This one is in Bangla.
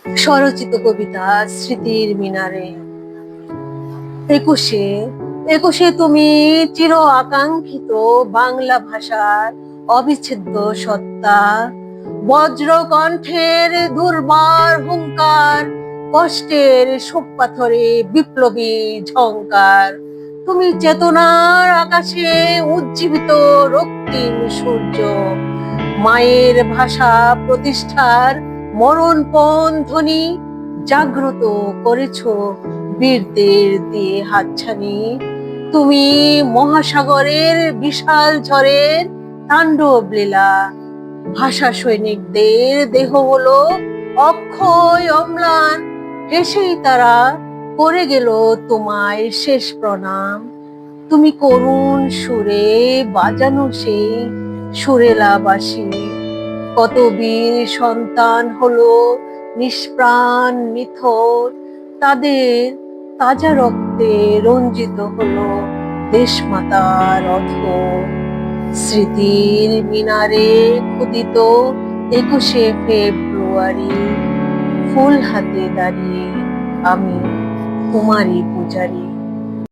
স্বরচিত কবিতা স্মৃতির মিনারে। একুশে একুশে তুমি চির আকাঙ্ক্ষিত বাংলা ভাষার অবিচ্ছেদ্য সত্তা, বজ্র কণ্ঠের দুর্বার হুঙ্কার, কষ্টের শোক পাথরে বিপ্লবী ঝংকার। তুমি চেতনার আকাশে উজ্জীবিত রক্তিম সূর্য, মায়ের ভাষা প্রতিষ্ঠার মরণপণ ধ্বনি, জাগ্রত করেছ বীরদের দিয়ে হাতছানি। তুমি মহাসাগরের বিশাল ঝড়ের তাণ্ডব লীলা, ভাষা সৈনিকদের দেহ হলো অক্ষয় অম্লান, হেসেই তারা করে গেল তোমায় শেষ প্রণাম। তুমি করুণ সুরে বাজানো সেই সুরেলা বাঁশি, কত বীর সন্তান হলো নিষ্প্রাণ নিথর, তাদের তাজা রক্তে রঞ্জিত হলো দেশমাতার অধর। স্মৃতির মিনারে খোদিত 21শে ফেব্রুয়ারি, ফুল হাতে দাঁড়িয়ে আমি তোমারই পূজারি।